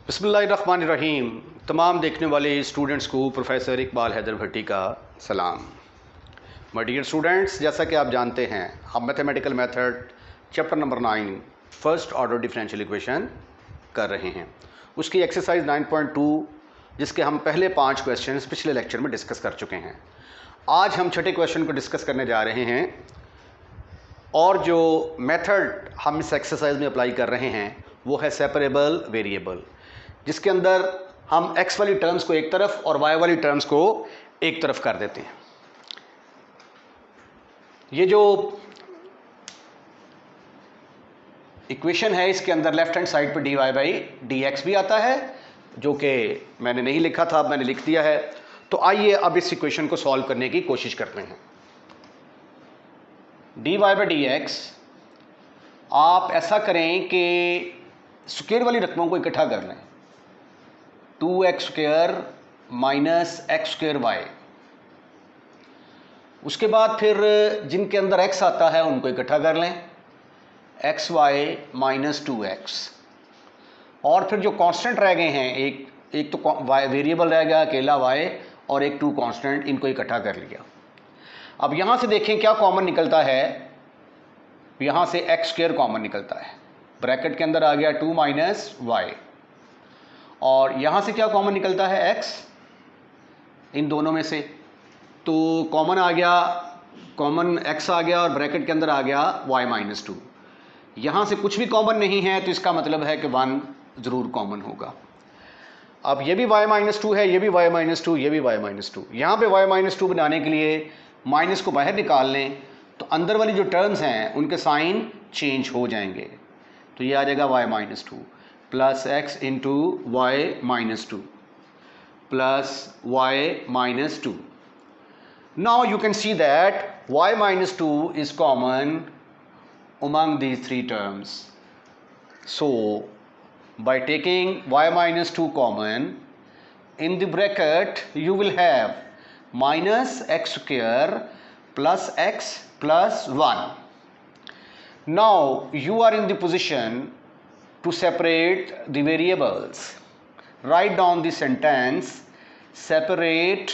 बिस्मिल्लाहिर्रहमानिर्रहीम। तमाम देखने वाले स्टूडेंट्स को प्रोफेसर इकबाल हैदर भट्टी का सलाम। माय डियर स्टूडेंट्स, जैसा कि आप जानते हैं हम mathematical method chapter number 9 first order differential equation कर रहे हैं। उसकी एक्सरसाइज 9.2 जिसके हम पहले 5 क्वेश्चंस पिछले लेक्चर में डिस्कस कर चुके हैं। आज हम छठे क्वेश्चन को डिस्कस करने जा रहे हैं और जो मेथड हम इस एक्सरसाइज में अप्लाई कर रहे हैं वो है सेपरेबल वेरिएबल, जिसके अंदर हम x वाली टर्म्स को एक तरफ और y वाली टर्म्स को एक तरफ कर देते हैं। ये जो इक्वेशन है इसके अंदर लेफ्ट हैंड साइड पर dy/dx भी आता है, जो कि मैंने नहीं लिखा था, अब मैंने लिख दिया है। तो आइए अब इस इक्वेशन को सॉल्व करने की कोशिश करते हैं। dy/dx आप ऐसा करें कि स्क्वायर वाली रकमों को इकट्ठा कर लें, 2x² - x²y। उसके बाद फिर जिनके अंदर x आता है उनको इकट्ठा कर लें, xy - 2x। और फिर जो कांस्टेंट रह गए हैं, एक तो y वेरिएबल रह गया अकेला y और एक 2 कांस्टेंट, इनको इकट्ठा कर लिया। अब यहाँ से देखें क्या कॉमन निकलता है। यहाँ से x² कॉमन निकलता है, ब्रैकेट के अंदर आ गया 2 - y, और यहाँ से क्या कॉमन निकलता है x इन दोनों में से। तो कॉमन आ गया, कॉमन x आ गया और ब्रैकेट के अंदर आ गया y - 2। यहाँ से कुछ भी कॉमन नहीं है तो इसका मतलब है कि 1 ज़रूर कॉमन होगा। अब ये भी y - 2 है, ये भी y - 2, ये भी y - 2। यहाँ पे y - 2 बनाने के लिए माइनस को बाहर निकाल लें तो अंदर वाली जो टर्म्स हैं उनके साइन चेंज हो जाएंगे। तो ये आ जाएगा y - 2 plus x into y - 2 plus y - 2। Now you can see that y - 2 is common among these three terms. So by taking y - 2 common, in the bracket you will have minus x² plus x plus 1. Now you are in the position to separate the variables. Write down the sentence, separate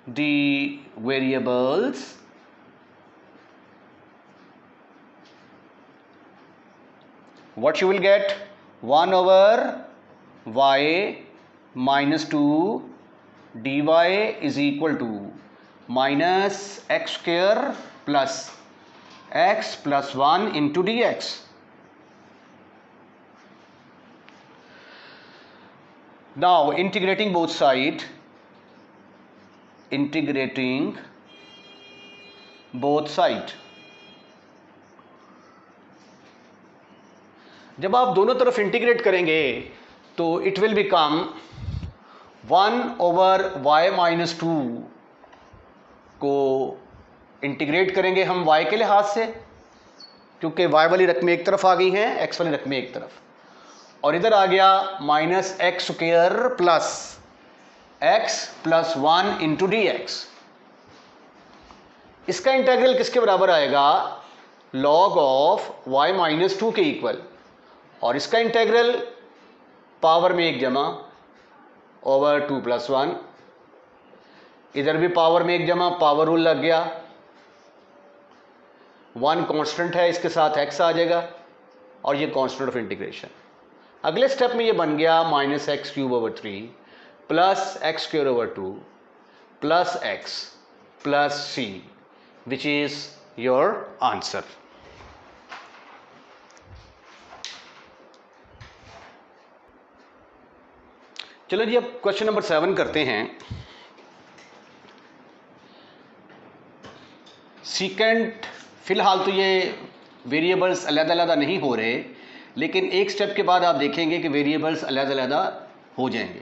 the variables what you will get, 1 over y minus 2 dy is equal to minus x² plus x plus 1 into dx. Now integrating both sides, integrating both side, जब आप दोनों तरफ integrate करेंगे तो it will become 1 over y - 2 को integrate करेंगे हम y के लिहाज से, क्योंकि y वाली रकमें एक तरफ आ गई हैं, x वाली रकमें एक तरफ, और इधर आ गया minus x² plus x plus 1 into dx। इसका इंटीग्रल किसके बराबर आएगा, log ऑफ y - 2 के इक्वल, और इसका इंटीग्रल पावर में 1 जमा ओवर 2 प्लस 1, इधर भी पावर में 1 जमा, पावर रूल लग गया, 1 कांस्टेंट है, इसके साथ x आ जाएगा और ये कांस्टेंट ऑफ इंटीग्रेशन। अगले स्टेप में ये बन गया -x³/3 plus x²/2 plus x plus c, which is your answer. चलो जी, अब क्वेश्चन नंबर 7 करते हैं। सीकेंट, फिलहाल तो ये वेरिएबल्स अलग-अलग नहीं हो रहे, लेकिन एक स्टेप के बाद आप देखेंगे कि वेरिएबल्स अलग-अलग हो जाएंगे।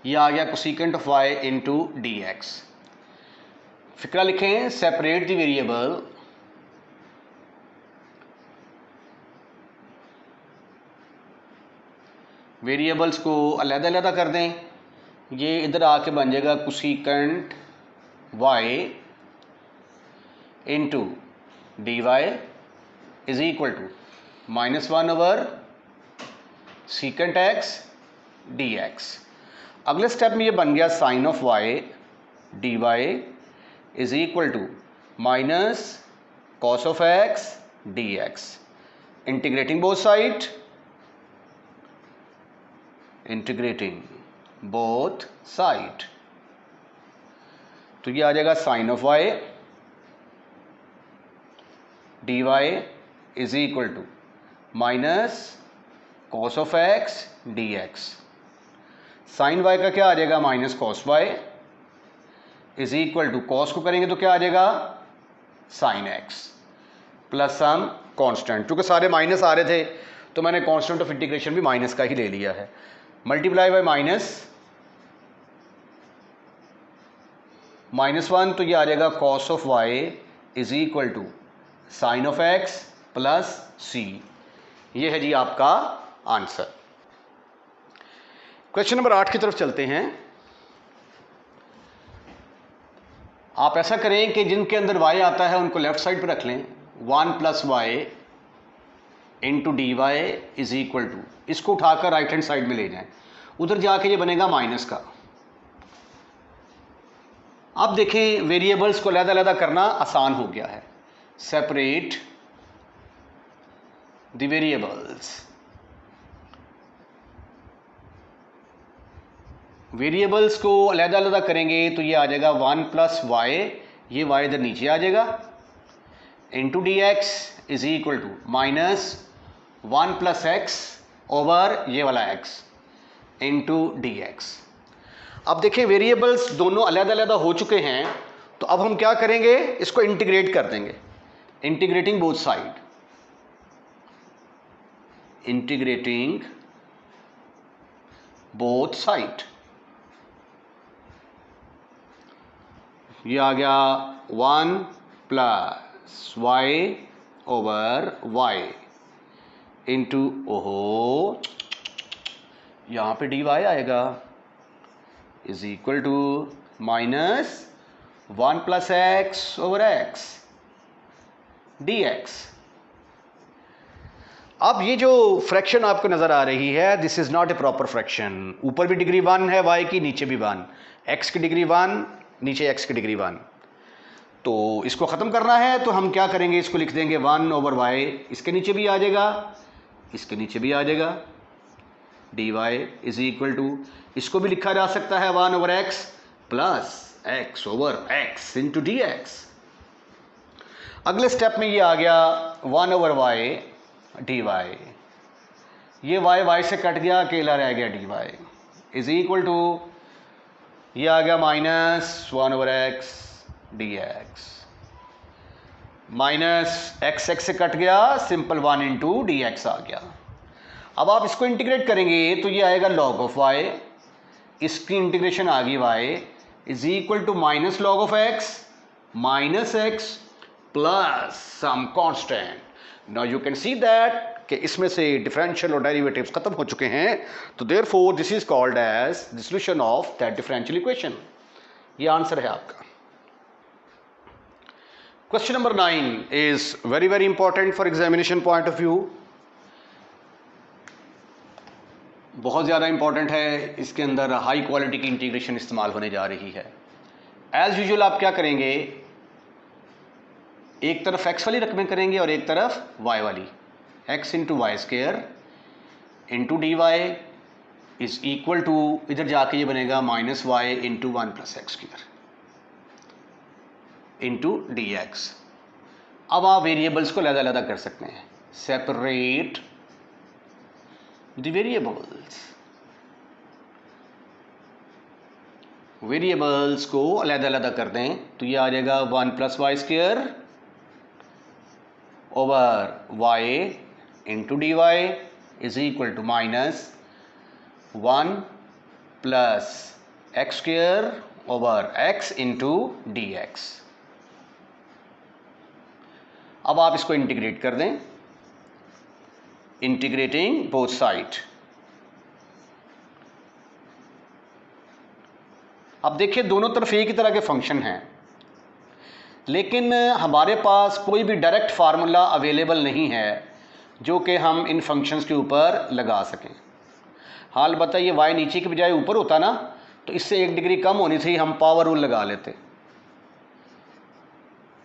ये आ गया cosecant of y into dx। फिक्रा लिखें, सेपरेट द वेरिएबल वेरिएबल्स को अलग-अलग कर दें। ये इधर आके बन जाएगा cosecant y into dy is equal to -1 over secant x dx। अगले स्टेप में ये बन गया sine of y dy is equal to minus cos of x dx। Integrating both side, integrating both side, तो ये आ जाएगा sine of y dy is equal to minus cos of x dx। Sine y का क्या आ जाएगा, minus cos y is equal to, cos को करेंगे तो क्या आ जाएगा, sine x plus some constant. क्योंकि सारे माइनस आ रहे थे तो मैंने कांस्टेंट ऑफ इंटीग्रेशन भी माइनस का ही ले लिया है। मल्टीप्लाई बाय माइनस 1, तो ये आ जाएगा cos of y is equal to sine of x plus c। ये है जी आपका आंसर। क्वेश्चन नंबर 8 की तरफ चलते हैं। आप ऐसा करें कि जिनके अंदर y आता है उनको लेफ्ट साइड पर रख लें। 1 plus y into d y is equal to, इसको उठाकर राइट हैंड साइड में ले जाएं, उधर जाके ये बनेगा माइनस का। अब देखें वेरिएबल्स को अलग-अलग करना आसान हो गया है। सेपरेट द वेरिएबल्स, वेरिएबल्स को अलग-अलग करेंगे तो ये आ जाएगा 1 प्लस वाई, ये वाई इधर नीचे आ जाएगा, into d x is equal to minus 1 plus x over ये वाला एक्स इंटू डी एक्स। अब देखें वेरिएबल्स दोनों अलग-अलग हो चुके हैं, तो अब हम क्या करेंगे, इसको इंटीग्रेट कर देंगे। Integrating both side, integrating both side, ये आ गया 1 plus y over y into, ओहो यहां पे डी वाई आएगा, is equal to minus 1 plus x over x d x. अब ये जो फ्रैक्शन आपको नजर आ रही है, this is not a proper fraction. ऊपर भी डिग्री 1 है y की, नीचे भी 1, x की डिग्री 1, नीचे x की डिग्री 1। तो इसको ख़त्म करना है तो हम क्या करेंगे, इसको लिख देंगे 1 ओवर y, इसके नीचे भी आ जाएगा, इसके नीचे भी आ जाएगा, d y is equal to, इसको भी लिखा जा सकता है 1 over x plus x over x into d x. अगले स्टेप में ये आ गया 1 ओवर y डी वाई, ये y से कट गया, अकेला रह गया d y is equal to, ये आ गया minus 1 over x d x, minus x से कट गया, सिंपल 1 इंटू डी एक्स आ गया। अब आप इसको इंटीग्रेट करेंगे तो ये आएगा लॉग ऑफ y, इसकी इंटीग्रेशन आ गई y is equal to minus log of x minus x plus some constant. Now you can see that कि इसमें से डिफरेंशियल और डेरिवेटिव्स खत्म हो चुके हैं, तो therefore this is called as the solution of that differential equation. ये आंसर है आपका। Question number 9 is very very important for examination point of view, बहुत ज़्यादा इंपॉर्टेंट है। इसके अंदर हाई क्वालिटी की इंटीग्रेशन इस्तेमाल होने जा रही है। एज यूजुअल आप क्या करेंगे, एक तरफ x वाली रकमें करेंगे और एक तरफ y वाली, x into y square into d y is equal to, इधर जाके ये बनेगा minus y into 1 plus x square into d x. अब आप वेरिएबल्स को अलग-अलग कर सकते हैं। सेपरेट द वेरिएबल्स, वेरिएबल्स को अलग-अलग कर दें तो ये आ जाएगा 1 plus y square over y into d y is equal to minus 1 plus x square over x into d x. अब आप इसको इंटीग्रेट कर दें, इंटीग्रेटिंग बोथ साइड। अब देखिए दोनों तरफ एक ही तरह के फंक्शन हैं, लेकिन हमारे पास कोई भी डायरेक्ट फार्मूला अवेलेबल नहीं है जो कि हम इन फंक्शंस के ऊपर लगा सकें। हाल बताइए, वाई नीचे की बजाय ऊपर होता ना, तो इससे 1 डिग्री कम होनी थी, हम पावर रूल लगा लेते।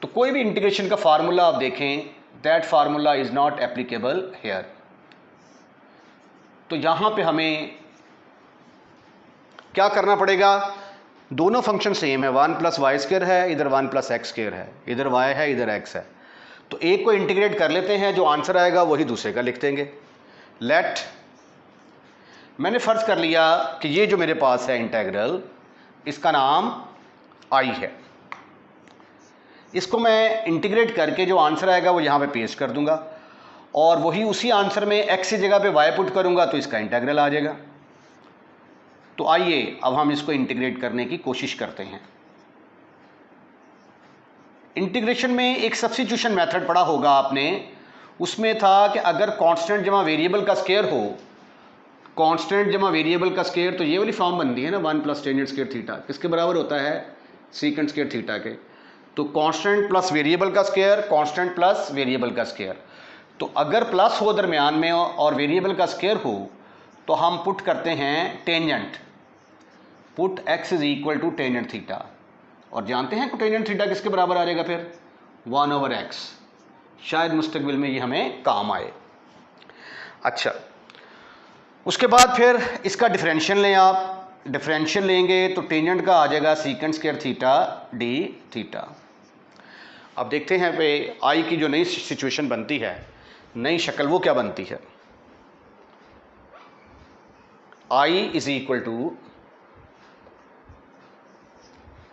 तो कोई भी इंटीग्रेशन का फार्मूला आप देखें, that formula is not applicable here. तो यहां पे हमें क्या करना पड़ेगा, दोनों फंक्शन सेम है, 1 + y² है, इधर 1 + x² है, इधर y है, इधर x है। तो एक को इंटीग्रेट कर लेते हैं, जो आंसर आएगा वही दूसरे का लिख देंगे। लेट, मैंने फर्ज कर लिया कि ये जो मेरे पास है इंटेग्रल, इसका नाम I है। इसको मैं इंटीग्रेट करके जो आंसर आएगा वो यहाँ पे पेस्ट कर दूंगा, और वही उसी आंसर में x की जगह पे y पुट करूंगा तो इसका इंटीग्रल आ जाएगा। तो आइए अब हम इसको इंटीग्रेट करने की कोशिश करते हैं। इंटीग्रेशन में एक सब्स्टिट्यूशन मेथड पढ़ा होगा आपने, उसमें था कि अगर कांस्टेंट जमा वेरिएबल का स्क्वायर हो, कांस्टेंट जमा वेरिएबल का स्क्वायर, तो ये वाली फॉर्म बनती है ना, 1 + tan² थीटा किसके बराबर होता है, sec² थीटा के। तो कांस्टेंट प्लस वेरिएबल का स्क्वायर, कांस्टेंट प्लस वेरिएबल का स्क्वायर। तो अगर प्लस हो दरमियान में और वेरिएबल का स्क्वायर हो, तो हम पुट करते हैं tangent, put x = tangent theta, और जानते हैं टेंजेंट थीटा किसके बराबर आ जाएगा फिर, 1/x। शायद मुस्तकबिल में ये हमें काम आए। अच्छा, उसके बाद फिर इसका डिफरेंशियल लें आप, डिफरेंशियल लेंगे तो टेंजेंट का आ जाएगा sec² थीटा d थीटा। अब देखते हैं पे आई की जो नई सिचुएशन बनती है, नई शक्ल, वो क्या बनती है। I =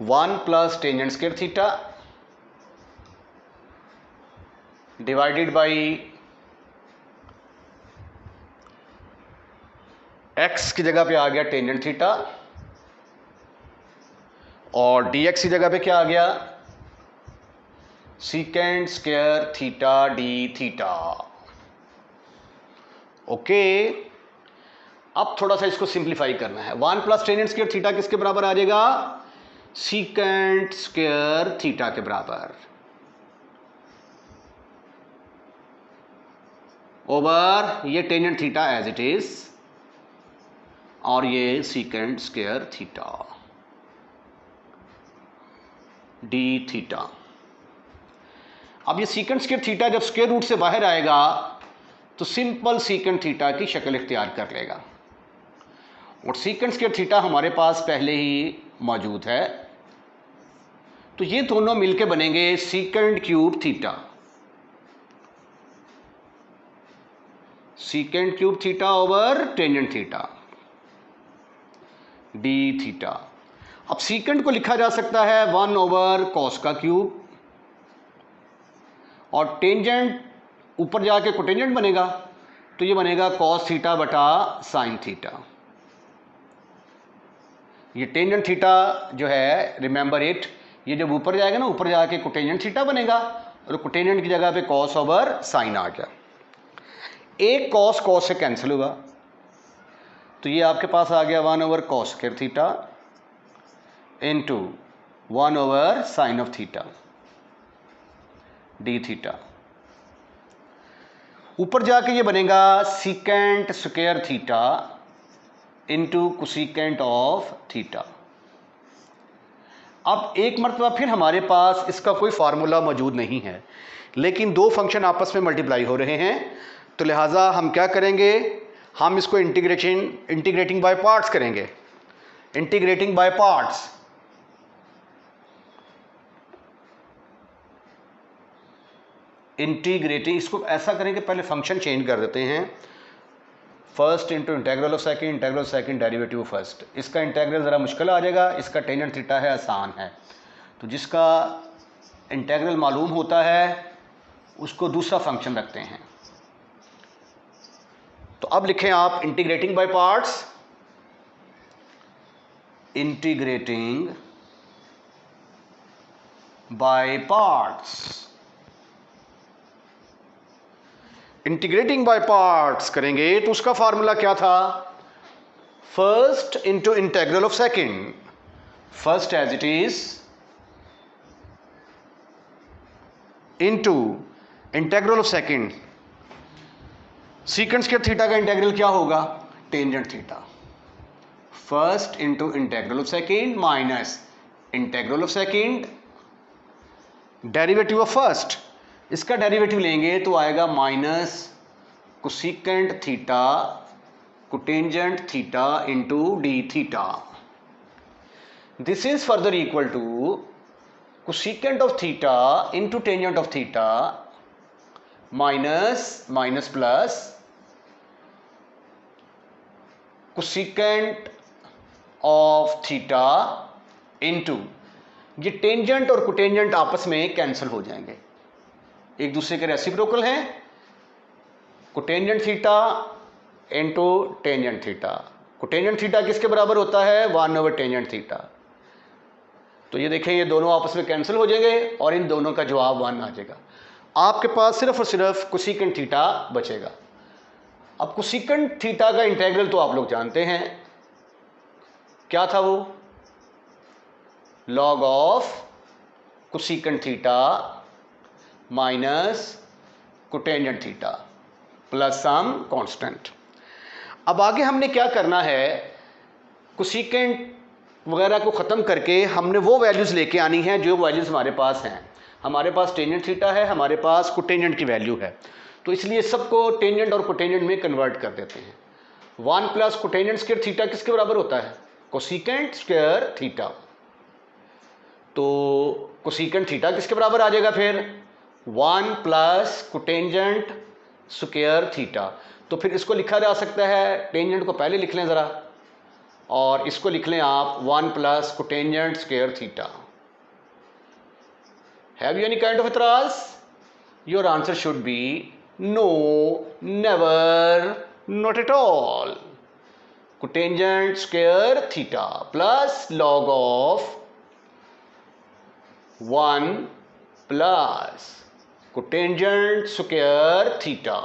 1 + tan² theta divided by x की जगह पे आ गया टेंजेंट थीटा, और dx की जगह पे क्या आ गया, sec² theta d theta. Okay, अब थोड़ा सा इसको सिंप्लीफाई करना है। 1 + tan² थीटा किसके बराबर आ जाएगा, sec² थीटा के बराबर, ओवर ये tangent theta as it is, और ये sec² थीटा d थीटा। अब ये sec² थीटा जब स्क्वायर रूट से बाहर आएगा तो सिंपल sec थीटा की शक्ल इख्तियार कर लेगा, और sec² थीटा हमारे पास पहले ही मौजूद है, तो ये दोनों मिलके बनेंगे sec³ theta, sec³ theta over tangent theta d theta. अब सीकेंट को लिखा जा सकता है 1/cos का क्यूब, और टेंजेंट ऊपर जाके कोटेंजेंट बनेगा, तो ये बनेगा cos थीटा बटा sin थीटा। ये टेंजेंट थीटा जो है, रिमेंबर इट, ये जब ऊपर जाएगा ना, ऊपर जाके कोटेंजेंट थीटा बनेगा, और कोटेंजेंट की जगह पे cos/sin आ गया। एक cos से कैंसिल हुआ, तो ये आपके पास आ गया 1/cos² theta into 1/sin theta d theta. ऊपर जाके ये बनेगा sec² theta into cosecant of theta. अब एक मरतबा फिर हमारे पास इसका कोई फार्मूला मौजूद नहीं है, लेकिन दो फंक्शन आपस में मल्टीप्लाई हो रहे हैं, तो लिहाजा हम क्या करेंगे, हम इसको इंटीग्रेटिंग बाय पार्ट्स करेंगे। इंटीग्रेटिंग बाय पार्ट्स, इंटीग्रेटिंग, इसको ऐसा करेंगे, पहले फंक्शन चेंज कर देते हैं, first into integral of second, integral of second derivative first. इसका इंटेग्रल ज़रा मुश्किल आ जाएगा, इसका टेंजेंट थीटा है, आसान है, तो जिसका इंटेग्रल मालूम होता है उसको दूसरा फंक्शन रखते हैं। तो अब लिखें आप integrating by parts, integrating by parts. Integrating by parts करेंगे तो उसका फार्मूला क्या था, first into integral of second, first as it is, into integral of second. Secant square theta का इंटेग्रल क्या होगा, tangent theta, first into integral of second minus integral of second, derivative of first, इसका derivative लेंगे तो आएगा minus cosecant theta cotangent theta into d theta. This is further equal to cosecant of theta into tangent of theta minus minus plus cosecant of theta into, ये tangent और cotangent आपस में cancel हो जाएंगे, एक दूसरे के रेसिप्रोकल हैं, cotangent theta into tangent theta. Cotangent theta किसके बराबर होता है? 1/टेंजेंट थीटा। तो ये देखें, ये दोनों आपस में कैंसिल हो जाएंगे और इन दोनों का जवाब 1 आ जाएगा। आपके पास सिर्फ और सिर्फ कोसेकेंट थीटा बचेगा। अब कोसेकेंट थीटा का इंटीग्रल तो आप लोग जानते हैं, क्या था वो? Log of cosecant theta minus cotangent theta plus some constant. अब आगे हमने क्या करना है, कोसेकेंट वगैरह को ख़त्म करके हमने वो वैल्यूज़ लेके आनी है जो वैल्यूज़ हमारे पास हैं। हमारे पास टेंजेंट थीटा है, हमारे पास कोटेंजेंट की वैल्यू है, तो इसलिए सबको टेंजेंट और कोटेंजेंट में कन्वर्ट कर देते हैं। 1 प्लस कोटेंजेंट स्क्वायर थीटा किसके बराबर होता है? Cosecant square theta. तो कोसेकेंट थीटा किसके बराबर आ जाएगा फिर? 1 प्लस कोटेंजेंट स्क्वायर थीटा। तो फिर इसको लिखा जा सकता है, टेंजेंट को पहले लिख लें ज़रा, और इसको लिख लें आप 1 plus cotangent square theta. Have you any kind of एतराज? Your answer should be no, never, not at all. Cotangent square theta plus log of 1 plus cotangent square theta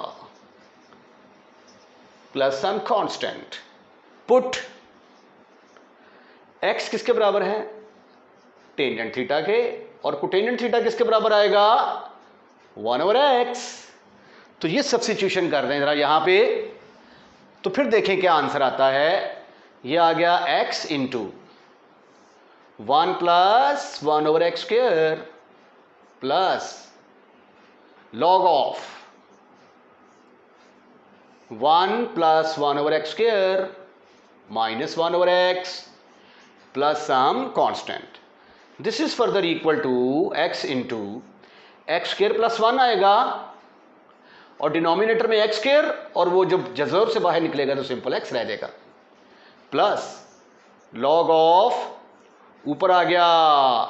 plus some constant. Put x किसके बराबर है? Tangent theta के, और cotangent theta किसके बराबर आएगा? 1/x। तो ये सब्स्टिट्यूशन कर दें जरा यहां पे, तो फिर देखें क्या आंसर आता है। ये आ गया x into 1 plus 1/x square plus log of 1 plus 1/x square minus 1/x plus some constant. This is further equal to x into x square plus 1 आएगा, और डिनोमिनेटर में x स्क्वायर, और वो जब जज़र से बाहर निकलेगा तो सिंपल x रह जाएगा, प्लस लॉग ऑफ, ऊपर आ गया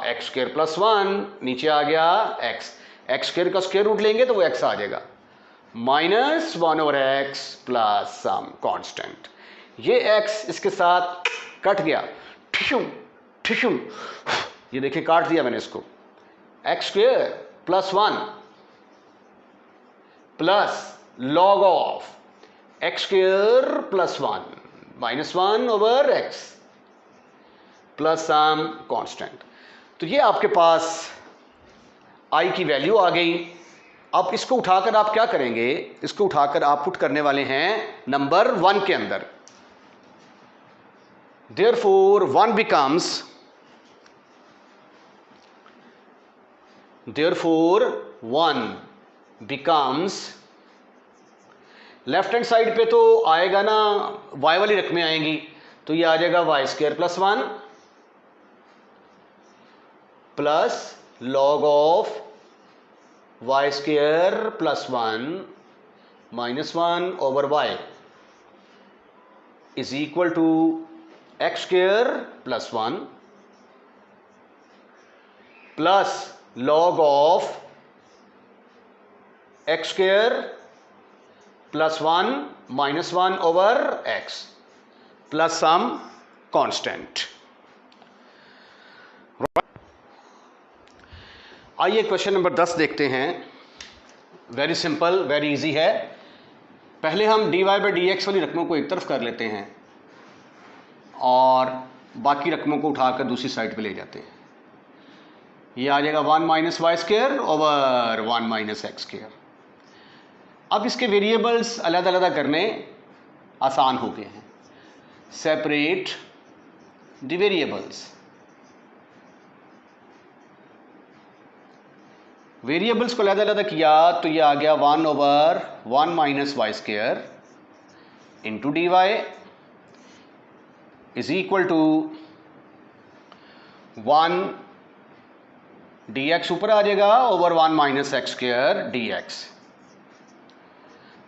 एक्स स्क्वायर प्लस 1, नीचे आ गया एक्स स्क्वायर का स्क्वायर रूट लेंगे तो वो x आ जाएगा, minus 1/x plus some constant. ये x इसके साथ कट गया, ठिशुम ठिशुम, ये देखिए काट दिया मैंने इसको। X square plus 1 plus log of x square plus 1 minus 1/x plus some constant. तो ये आपके पास i की वैल्यू आ गई। अब इसको उठाकर आप क्या करेंगे? इसको उठाकर आप पुट करने वाले हैं नंबर 1 के अंदर। Therefore 1 becomes, left hand side पे तो आएगा ना, y वाली रकमें आएंगी, तो ये आ जाएगा y square plus 1 plus log of y square plus 1 minus 1/y is equal to x square plus 1 plus log of x square plus 1 minus 1/x plus some constant. आइए क्वेश्चन नंबर 10 देखते हैं। Very simple, very easy है। पहले हम dy/dx वाली रकमों को एक तरफ कर लेते हैं और बाकी रकमों को उठाकर दूसरी साइड पे ले जाते हैं। ये आ जाएगा 1 minus y square over 1 minus x square. अब इसके वेरिएबल्स अलग अलग करने, आसान हो गए हैं। सेपरेट द वेरिएबल्स, वेरिएबल्स को अलग-अलग किया तो ये आ गया 1/1 minus y square into d y is equal to 1 dx ऊपर आ जाएगा over 1 minus x square dx।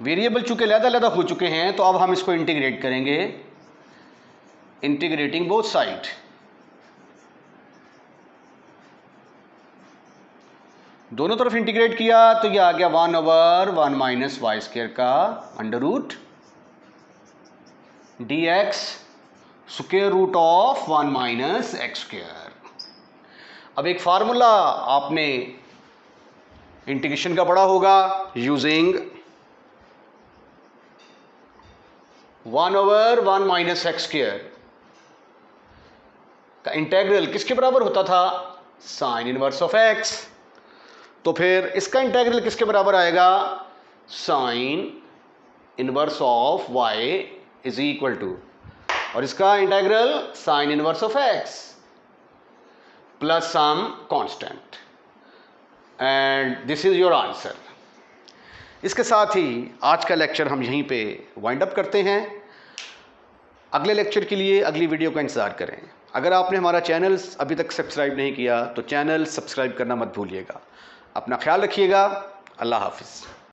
Variable चूंकि अलग-अलग हो चुके हैं तो अब हम इसको इंटीग्रेट करेंगे, इंटीग्रेटिंग बोथ साइड। दोनों तरफ इंटीग्रेट किया तो ये आ गया 1/1 माइनस वाई स्क्वायर का under root dx square root of 1 minus x square. अब एक फार्मूला आपने इंटीग्रेशन का पढ़ा होगा, यूजिंग 1/1 माइनस एक्स स्क्वायर का इंटेग्रल किसके बराबर होता था, साइन इनवर्स ऑफ एक्स। तो फिर इसका इंटेग्रल किसके बराबर आएगा, sine inverse of y is equal to, और इसका integral sine inverse of x plus some constant, and this is your answer. इसके साथ ही आज का लेक्चर हम यहीं पे वाइंड अप करते हैं। अगले लेक्चर के लिए अगली वीडियो का इंतज़ार करें। अगर आपने हमारा चैनल अभी तक सब्सक्राइब नहीं किया तो चैनल सब्सक्राइब करना मत भूलिएगा। अपना ख्याल रखिएगा। अल्लाह हाफिज़।